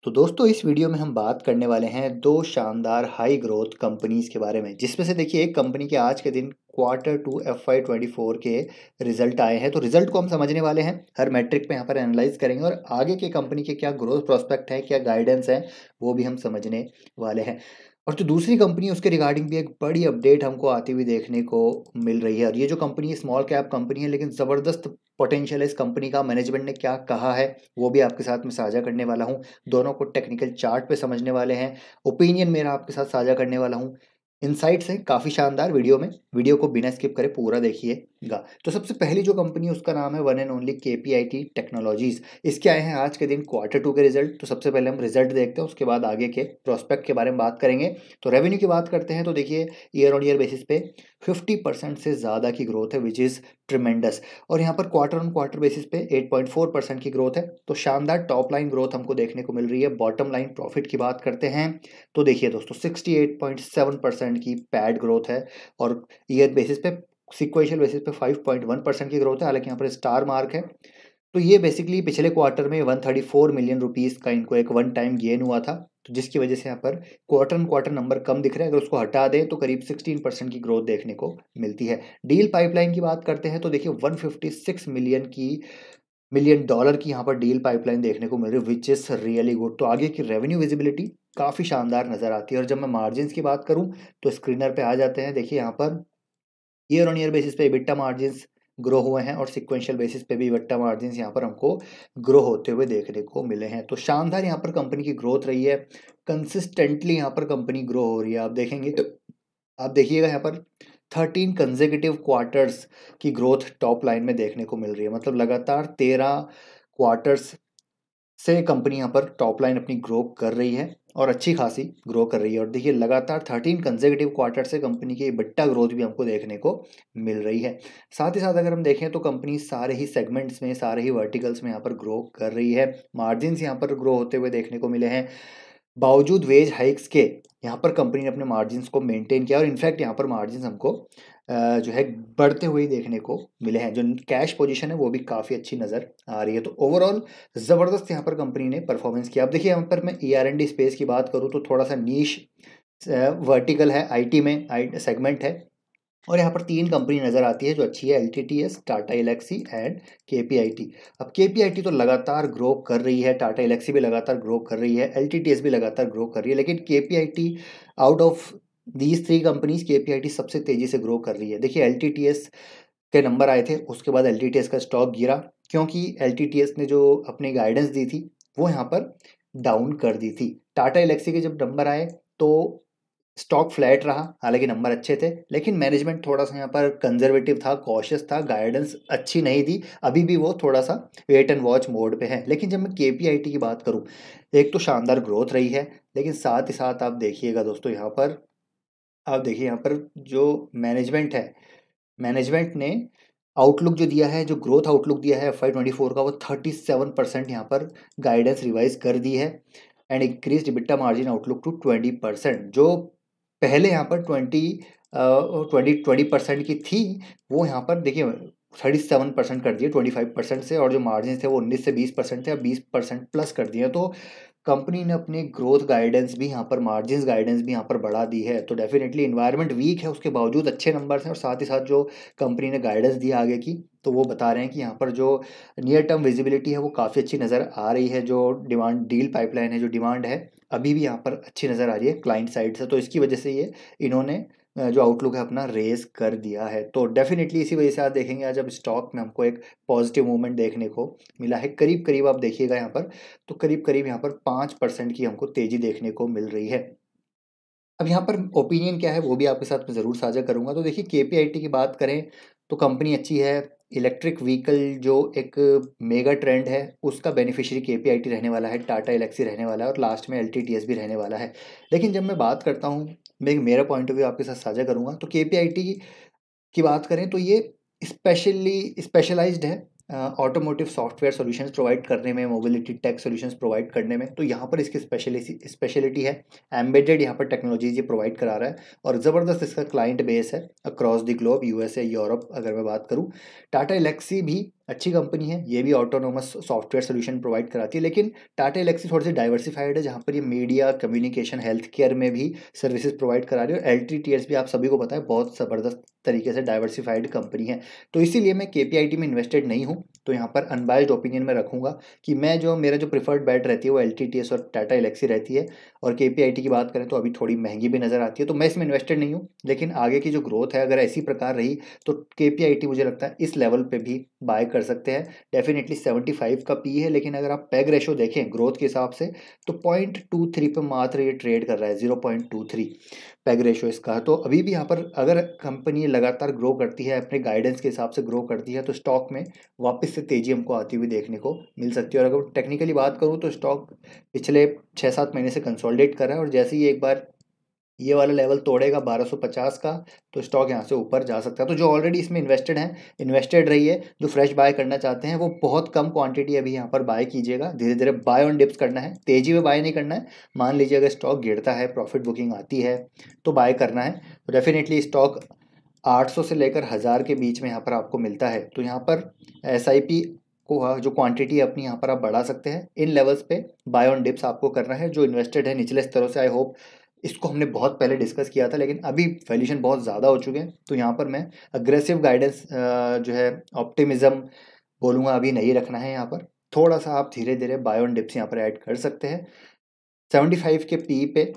तो दोस्तों इस वीडियो में हम बात करने वाले हैं दो शानदार हाई ग्रोथ कंपनीज के बारे में, जिसमें से देखिए एक कंपनी के आज के दिन Q2 FY24 के रिजल्ट आए हैं। तो रिजल्ट को हम समझने वाले हैं, हर मैट्रिक पे यहाँ पर एनालाइज करेंगे और आगे के कंपनी के क्या ग्रोथ प्रोस्पेक्ट है, क्या गाइडेंस है, वो भी हम समझने वाले हैं। और जो दूसरी कंपनी है उसके रिगार्डिंग भी एक बड़ी अपडेट हमको आती हुई देखने को मिल रही है। और ये जो कंपनी स्मॉल कैप कंपनी है, लेकिन ज़बरदस्त पोटेंशियल है इस कंपनी का। मैनेजमेंट ने क्या कहा है वो भी आपके साथ में साझा करने वाला हूँ। दोनों को टेक्निकल चार्ट पे समझने वाले हैं, ओपिनियन मेरा आपके साथ साझा करने वाला हूँ। इनसाइट्स हैं काफ़ी शानदार वीडियो को बिना स्किप करे पूरा देखिएगा। तो सबसे पहली जो कंपनी है उसका नाम है one and only KPIT technologies. इसके आए हैं आज के दिन Q2 के रिजल्ट। तो सबसे पहले हम रिजल्ट देखते हैं, उसके बाद आगे के प्रोस्पेक्ट के बारे में बात करेंगे। तो रेवेन्यू की बात करते हैं तो देखिए ईयर ऑन ईयर बेसिस पे 50% से ज़्यादा की ग्रोथ है, विच इज़ ट्रिमेंडस। और यहाँ पर क्वार्टर ऑन क्वार्टर बेसिस पे 8.4% की ग्रोथ है। तो शानदार टॉप लाइन ग्रोथ हमको देखने को मिल रही है। बॉटम लाइन प्रॉफिट की बात करते हैं तो देखिए दोस्तों 68.7% की पैड ग्रोथ है। और ईयर बेसिस पे सिक्वेंशियल बेसिस पे 5.1% की ग्रोथ है। हालांकि यहाँ पर स्टार मार्क है। तो ये बेसिकली पिछले क्वार्टर में 134 मिलियन रुपीस का इनको एक वन टाइम गेन हुआ था, तो जिसकी वजह से यहाँ पर क्वार्टर ऑन क्वार्टर नंबर कम दिख रहा है। अगर उसको हटा दें तो करीब 16% की ग्रोथ देखने को मिलती है। डील पाइपलाइन की बात करते हैं तो देखिए 156 मिलियन डॉलर की यहाँ पर डील पाइपलाइन देखने को मिल रही है, विच इज़ रियली गुड। तो आगे की रेवेन्यू विजिबिलिटी काफ़ी शानदार नज़र आती है। और जब मैं मार्जिन की बात करूँ तो स्क्रीनर पे आ जाते हैं। देखिए यहाँ per year on year basis पे EBITDA मार्जिन्स ग्रो हुए हैं और सिक्वेंशियल बेसिस पे भी EBITDA मार्जिन्स यहाँ पर हमको ग्रो होते हुए देखने को मिले हैं। तो शानदार यहाँ पर कंपनी की ग्रोथ रही है, कंसिस्टेंटली यहाँ पर कंपनी ग्रो हो रही है। आप देखेंगे तो आप देखिएगा यहाँ पर 13 कंसेक्यूटिव क्वार्टर्स की ग्रोथ टॉप लाइन में देखने को मिल रही है। मतलब लगातार 13 क्वार्टर्स से कंपनी यहाँ पर टॉप लाइन अपनी ग्रो कर रही है और अच्छी खासी ग्रो कर रही है। और देखिए लगातार 13 कंसेक्यूटिव क्वार्टर से कंपनी की EBITDA ग्रोथ भी हमको देखने को मिल रही है। साथ ही साथ अगर हम देखें तो कंपनी सारे ही सेगमेंट्स में, सारे ही वर्टिकल्स में यहाँ पर ग्रो कर रही है। मार्जिन्स यहाँ पर ग्रो होते हुए देखने को मिले हैं। बावजूद वेज हाइक्स के यहाँ पर कंपनी ने अपने मार्जिन्स को मेंटेन किया और इनफैक्ट यहाँ पर मार्जिन्स हमको जो है बढ़ते हुए देखने को मिले हैं। जो कैश पोजीशन है वो भी काफ़ी अच्छी नज़र आ रही है। तो ओवरऑल ज़बरदस्त यहाँ पर कंपनी ने परफॉर्मेंस किया। अब देखिए यहाँ पर मैं ER&D स्पेस की बात करूँ तो थोड़ा सा नीश वर्टिकल है, IT में सेगमेंट है। और यहाँ पर तीन कंपनी नज़र आती है जो अच्छी है, LTTS, Tata Elxsi and KPIT। अब KPIT तो लगातार ग्रो कर रही है, टाटा एलेक्सी भी लगातार ग्रो कर रही है, LTTS भी लगातार ग्रो कर रही है, लेकिन KPIT out of these three companies KPIT सबसे तेज़ी से ग्रो कर रही है। देखिए LTTS के नंबर आए थे, उसके बाद LTTS का स्टॉक गिरा क्योंकि LTTS ने जो अपनी गाइडेंस दी थी वो यहाँ पर डाउन कर दी थी। टाटा एलेक्सी के जब नंबर आए तो स्टॉक फ्लैट रहा, हालांकि नंबर अच्छे थे, लेकिन मैनेजमेंट थोड़ा सा यहाँ पर कंजर्वेटिव था, कॉशियस था, गाइडेंस अच्छी नहीं दी। अभी भी वो थोड़ा सा वेट एंड वॉच मोड पे है। लेकिन जब मैं KPIT की बात करूँ, एक तो शानदार ग्रोथ रही है, लेकिन साथ ही साथ आप देखिएगा दोस्तों यहाँ पर, आप देखिए यहाँ पर जो मैनेजमेंट है, मैनेजमेंट ने आउटलुक जो दिया है, जो ग्रोथ आउटलुक दिया है FY24 का, वो 37% यहाँ पर गाइडेंस रिवाइज कर दी है। And increase EBITDA margin outlook to 20%। जो पहले यहाँ पर 20% की थी, वो यहाँ पर देखिए 37% कर दिए 25% से। और जो मार्जिन थे वो 19 से 20% थे, अब 20% प्लस कर दिए। तो कंपनी ने अपनी ग्रोथ गाइडेंस भी यहाँ पर, मार्जिन गाइडेंस भी यहाँ पर बढ़ा दी है। तो डेफिनेटली इन्वायरमेंट वीक है, उसके बावजूद अच्छे नंबर्स हैं। और साथ ही साथ जो कंपनी ने गाइडेंस दी आगे की, तो वो बता रहे हैं कि यहाँ पर जो नियर टर्म विजिबिलिटी है वो काफ़ी अच्छी नज़र आ रही है। जो डिमांड डील पाइपलाइन है, जो डिमांड है अभी भी यहाँ पर अच्छी नज़र आ रही है क्लाइंट साइड से। तो इसकी वजह से ये इन्होंने जो आउटलुक है अपना रेज कर दिया है। तो डेफिनेटली इसी वजह से आप देखेंगे आज अब स्टॉक में हमको एक पॉजिटिव मूवमेंट देखने को मिला है। करीब करीब आप देखिएगा यहाँ पर, तो करीब करीब यहाँ पर 5% की हमको तेज़ी देखने को मिल रही है। अब यहाँ पर ओपिनियन क्या है वो भी आपके साथ मैं ज़रूर साझा करूँगा। तो देखिए KPIT की बात करें तो कंपनी अच्छी है। इलेक्ट्रिक व्हीकल जो एक मेगा ट्रेंड है उसका बेनिफिशियरी KPIT रहने वाला है, टाटा एलेक्सी रहने वाला है और लास्ट में LTTS भी रहने वाला है। लेकिन जब मैं बात करता हूँ, मैं मेरा पॉइंट ऑफ व्यू आपके साथ साझा करूँगा, तो KPIT की बात करें तो ये स्पेशलाइज्ड है ऑटोमोटिव सॉफ्टवेयर सॉल्यूशंस प्रोवाइड करने में, मोबिलिटी टेक सॉल्यूशंस प्रोवाइड करने में। तो यहाँ पर इसकी स्पेशलिटी है, एम्बेडेड यहाँ पर टेक्नोलॉजीज ये प्रोवाइड करा रहा है और ज़बरदस्त इसका क्लाइंट बेस है across the globe, USA, Europe. अगर मैं बात करूँ, टाटा एलेक्सी भी अच्छी कंपनी है, ये भी ऑटोनोमस सॉफ्टवेयर सोल्यूशन प्रोवाइड कराती है, लेकिन टाटा एलेक्सी थोड़ी सी डाइवर्सिफाइड है, जहाँ पर ये मीडिया, कम्युनिकेशन, हेल्थ केयर में भी सर्विसेज प्रोवाइड करा रही है। और LTTS भी आप सभी को पता है बहुत ज़बरदस्त तरीके से डाइवर्सिफाइड कंपनी है। तो इसीलिए मैं KPIT में इन्वेस्टेड नहीं हूँ, तो यहाँ पर अनबायस्ड ओपिनियन में रखूँगा कि मेरा जो प्रिफर्ड बेट रहती है वो LTTS और टाटा एलेक्सी रहती है। और KPIT की बात करें तो अभी थोड़ी महंगी भी नज़र आती है, तो मैं इसमें इन्वेस्टेड नहीं हूँ, लेकिन आगे की जो ग्रोथ है अगर ऐसी प्रकार रही तो KPIT मुझे लगता है इस लेवल पे भी बाय कर सकते हैं। डेफिनेटली 75 का पी है, लेकिन अगर आप पैग रेशो देखें ग्रोथ के हिसाब से तो 0.23 पे मात्र ये ट्रेड कर रहा है, 0.23 पैग रेशो इसका। तो अभी भी यहाँ पर अगर कंपनी लगातार ग्रो करती है, अपने गाइडेंस के हिसाब से ग्रो करती है, तो स्टॉक में वापस से तेजी हमको आती हुई देखने को मिल सकती है। और अगर टेक्निकली बात करूँ तो स्टॉक पिछले 6-7 महीने से कंसोलिडेट कर रहा है, और जैसे ही एक बार ये वाला लेवल तोड़ेगा 1250 का, तो स्टॉक यहाँ से ऊपर जा सकता है। तो जो ऑलरेडी इसमें इन्वेस्टेड रहिए, जो फ्रेश बाय करना चाहते हैं वो बहुत कम क्वांटिटी अभी यहाँ पर बाय कीजिएगा, धीरे धीरे बाय ऑन डिप्स करना है, तेजी में बाय नहीं करना है। मान लीजिए अगर स्टॉक गिरता है, प्रॉफिट बुकिंग आती है तो बाय करना है। तो डेफिनेटली स्टॉक 800 से लेकर 1000 के बीच में यहाँ पर आपको मिलता है, तो यहाँ पर SIP को जो क्वांटिटी अपनी यहाँ पर आप बढ़ा सकते हैं। इन लेवल्स पे बाय ऑन डिप्स आपको करना है। जो इन्वेस्टेड है निचले स्तरों से, आई होप इसको हमने बहुत पहले डिस्कस किया था, लेकिन अभी वैल्यूएशन बहुत ज़्यादा हो चुके हैं, तो यहाँ पर मैं अग्रेसिव गाइडेंस जो है ऑप्टिमिज्म बोलूँगा अभी नहीं रखना है। यहाँ पर थोड़ा सा आप धीरे धीरे बाय ऑन डिप्स यहाँ पर ऐड कर सकते हैं। 75 के पी पे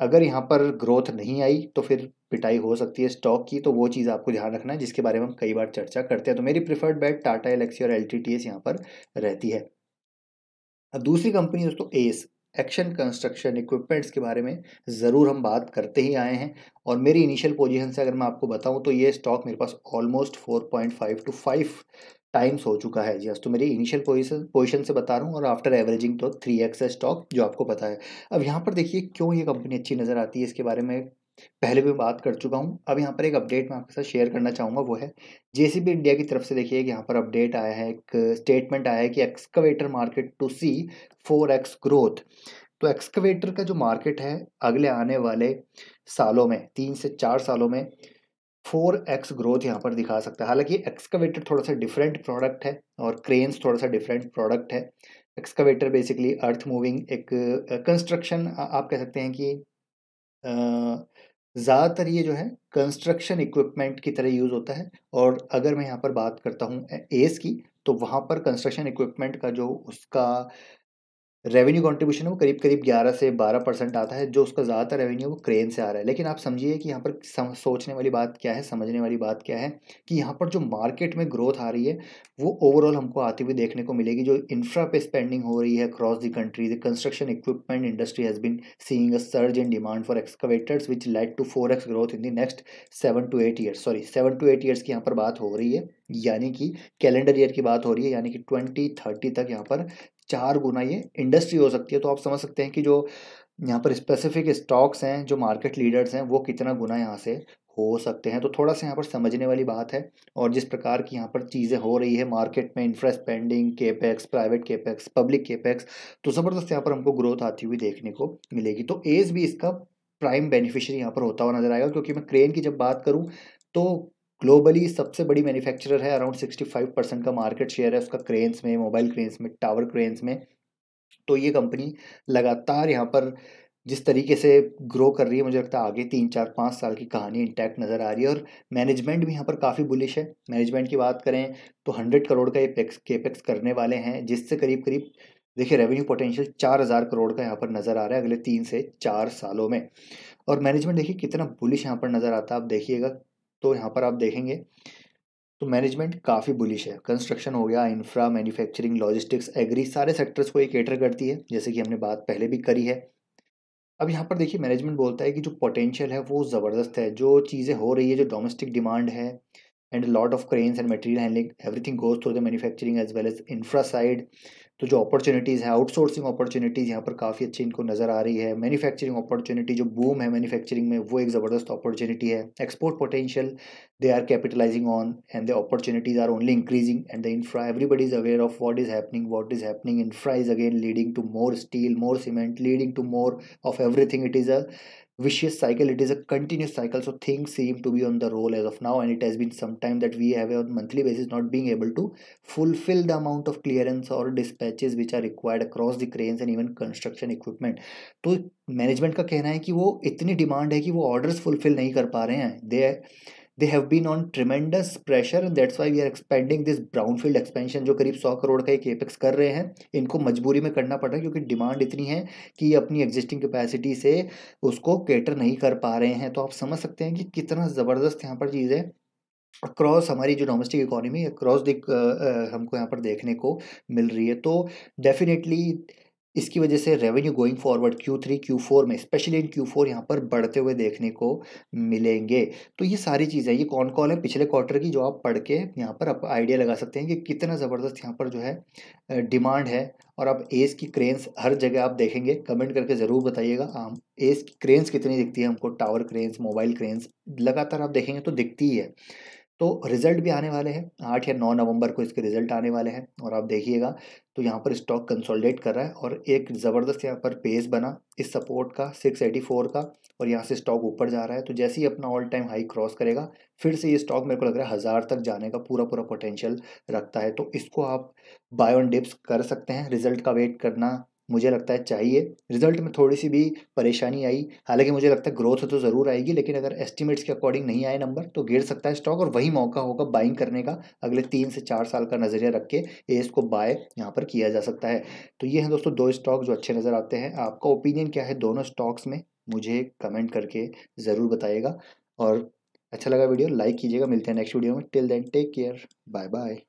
अगर यहाँ पर ग्रोथ नहीं आई तो फिर पिटाई हो सकती है स्टॉक की, तो वो चीज़ आपको ध्यान रखना है, जिसके बारे में हम कई बार चर्चा करते हैं। तो मेरी प्रिफर्ड बेट टाटा एलेक्सी और LTTS यहाँ पर रहती है। अब दूसरी कंपनी दोस्तों एस एक्शन कंस्ट्रक्शन इक्विपमेंट्स के बारे में ज़रूर हम बात करते ही आए हैं, और मेरी इनिशियल पोजीशन से अगर मैं आपको बताऊं तो ये स्टॉक मेरे पास ऑलमोस्ट 4.5 to 5 टाइम्स हो चुका है। जी तो मेरी इनिशियल पोजीशन से बता रहा हूँ, और आफ्टर एवरेजिंग तो 3x है स्टॉक, जो आपको पता है। अब यहाँ पर देखिए क्यों ये कंपनी अच्छी नज़र आती है, इसके बारे में पहले भी बात कर चुका हूँ। अब यहाँ पर एक अपडेट मैं आपके साथ शेयर करना चाहूँगा, वो है JCB इंडिया की तरफ से। देखिए कि यहाँ पर अपडेट आया है, एक स्टेटमेंट आया है कि excavator market to see 4x growth. तो एक्सकवेटर का जो मार्केट है अगले आने वाले सालों में, 3 से 4 सालों में 4x ग्रोथ यहाँ पर दिखा सकता है। हालांकि एक्सकवेटर थोड़ा सा डिफरेंट प्रोडक्ट है, और क्रेन्स थोड़ा सा डिफरेंट प्रोडक्ट है। एक्सकवेटर बेसिकली अर्थ मूविंग एक कंस्ट्रक्शन, आप कह सकते हैं कि ज़्यादातर ये जो है कंस्ट्रक्शन इक्विपमेंट की तरह यूज़ होता है। और अगर मैं यहाँ पर बात करता हूँ एस की, तो वहाँ पर कंस्ट्रक्शन इक्विपमेंट का जो उसका रेवेन्यू कंट्रीब्यूशन है वो करीब करीब 11 से 12% आता है। जो उसका ज़्यादातर रेवेन्यू है वो क्रेन से आ रहा है। लेकिन आप समझिए कि यहाँ पर सोचने वाली बात क्या है, समझने वाली बात क्या है, कि यहाँ पर जो मार्केट में ग्रोथ आ रही है वो ओवरऑल हमको आती हुई देखने को मिलेगी। जो इंफ्रा पे स्पेंडिंग हो रही है across the country, the construction equipment industry has been seeing a surge in demand for excavators which led to 4x growth in the next 7 to 8 years की यहाँ पर बात हो रही है, यानी कि कैलेंडर ईयर की बात हो रही है, यानी कि 2030 तक यहाँ पर 4 गुना ये इंडस्ट्री हो सकती है। तो आप समझ सकते हैं कि जो यहाँ पर स्पेसिफिक स्टॉक्स हैं, जो मार्केट लीडर्स हैं, वो कितना गुना यहाँ से हो सकते हैं। तो थोड़ा सा यहाँ पर समझने वाली बात है। और जिस प्रकार की यहाँ पर चीज़ें हो रही है मार्केट में, infra spending, capex, private capex, public capex, तो ज़बरदस्त यहाँ पर हमको ग्रोथ आती हुई देखने को मिलेगी। तो एज भी इसका प्राइम बेनिफिशियरी यहाँ पर होता हुआ नजर आएगा, क्योंकि मैं क्रेन की जब बात करूँ तो ग्लोबली सबसे बड़ी मैन्युफैक्चरर है, अराउंड 65% का मार्केट शेयर है उसका क्रेन्स में, मोबाइल क्रेन्स में, टावर क्रेन्स में। तो ये कंपनी लगातार यहाँ पर जिस तरीके से ग्रो कर रही है, मुझे लगता है आगे 3 4 5 साल की कहानी इंटैक्ट नज़र आ रही है। और मैनेजमेंट भी यहाँ पर काफ़ी बुलिश है। मैनेजमेंट की बात करें तो 100 करोड़ का ये केपेक्स करने वाले हैं, जिससे करीब करीब देखिए रेवेन्यू पोटेंशियल 4000 करोड़ का यहाँ पर नज़र आ रहा है अगले 3 से 4 सालों में। और मैनेजमेंट देखिए कितना बुलिश यहाँ पर नज़र आता है, आप देखिएगा तो यहाँ पर आप देखेंगे तो मैनेजमेंट काफ़ी बुलिश है। कंस्ट्रक्शन हो गया, इंफ्रा, मैन्युफैक्चरिंग, लॉजिस्टिक्स, एग्री, सारे सेक्टर्स को ये केटर करती है, जैसे कि हमने बात पहले भी करी है। अब यहाँ पर देखिए मैनेजमेंट बोलता है कि जो पोटेंशियल है वो ज़बरदस्त है, जो चीज़ें हो रही है, जो डोमेस्टिक डिमांड है, and lot of cranes and material handling, everything goes through the manufacturing as well as infra side. तो जो अपॉर्चुनिटीज़ है, आउटसोर्सिंग अपॉर्चुनिटीज़ यहाँ पर काफ़ी अच्छी इनको नज़र आ रही है। मैन्युफैक्चरिंग अपॉर्चुनिटी जो बूम है मैन्युफैक्चरिंग में, वो एक ज़बरदस्त अपॉर्चुनिटी है। Export potential they are capitalizing on, and the opportunities are only increasing, and the infra, everybody is aware of what is happening. Infra is again leading to more steel, more cement, leading to more of everything. It is a vicious cycle, it is a continuous cycle. So things seem to be on the roll as of now, and it has been some time that we have on monthly basis not being able to fulfill the amount of clearance or dispatches which are required across the cranes and even construction equipment. तो management का कहना है कि वो इतनी demand है कि वो ऑर्डर्स फुलफिल नहीं कर पा रहे हैं. they have been on tremendous pressure, and that's why we are expanding this brownfield expansion जो करीब 100 करोड़ का एक एपेक्स कर रहे हैं. इनको मजबूरी में करना पड़ रहा है क्योंकि डिमांड इतनी है कि ये अपनी एग्जिस्टिंग कैपेसिटी से उसको केटर नहीं कर पा रहे हैं. तो आप समझ सकते हैं कि कितना ज़बरदस्त यहाँ पर चीज़ है. अक्रॉस हमारी जो डोमेस्टिक इकोनॉमी अक्रॉस हमको यहाँ पर देखने को मिल रही है. तो डेफिनेटली इसकी वजह से revenue going forward Q3 Q4 में, स्पेशली इन Q4 यहाँ पर बढ़ते हुए देखने को मिलेंगे. तो ये सारी चीज़ें, ये कौन कौन है पिछले क्वार्टर की, जो आप पढ़ के यहाँ पर आप आइडिया लगा सकते हैं कि कितना ज़बरदस्त यहाँ पर जो है डिमांड है. और आप एस की क्रेन्स हर जगह आप देखेंगे, कमेंट करके ज़रूर बताइएगा एस की क्रेन्स कितनी दिखती है हमको. टावर क्रेन्स, मोबाइल क्रेन्स लगातार आप देखेंगे तो दिखती ही है. तो रिजल्ट भी आने वाले हैं 8 या 9 नवंबर को इसके रिजल्ट आने वाले हैं, और आप देखिएगा तो यहाँ पर स्टॉक कंसोलिडेट कर रहा है और एक ज़बरदस्त यहाँ पर पेस बना इस सपोर्ट का 684 का, और यहाँ से स्टॉक ऊपर जा रहा है. तो जैसे ही अपना ऑल टाइम हाई क्रॉस करेगा फिर से ये स्टॉक मेरे को लग रहा है 1000 तक जाने का पूरा पूरा पोटेंशियल रखता है. तो इसको आप बाय ऑन डिप्स कर सकते हैं. रिजल्ट का वेट करना मुझे लगता है चाहिए. रिजल्ट में थोड़ी सी भी परेशानी आई, हालांकि मुझे लगता है ग्रोथ तो ज़रूर आएगी, लेकिन अगर एस्टिमेट्स के अकॉर्डिंग नहीं आए नंबर तो गिर सकता है स्टॉक, और वही मौका होगा बाइंग करने का. अगले 3 से 4 साल का नज़रिया रख के एस को बाय यहाँ पर किया जा सकता है. तो ये हैं दोस्तों 2 स्टॉक जो अच्छे नज़र आते हैं. आपका ओपिनियन क्या है दोनों स्टॉक्स में, मुझे कमेंट करके ज़रूर बताइएगा. और अच्छा लगा वीडियो लाइक कीजिएगा. मिलते हैं नेक्स्ट वीडियो में. Till then take care, bye bye.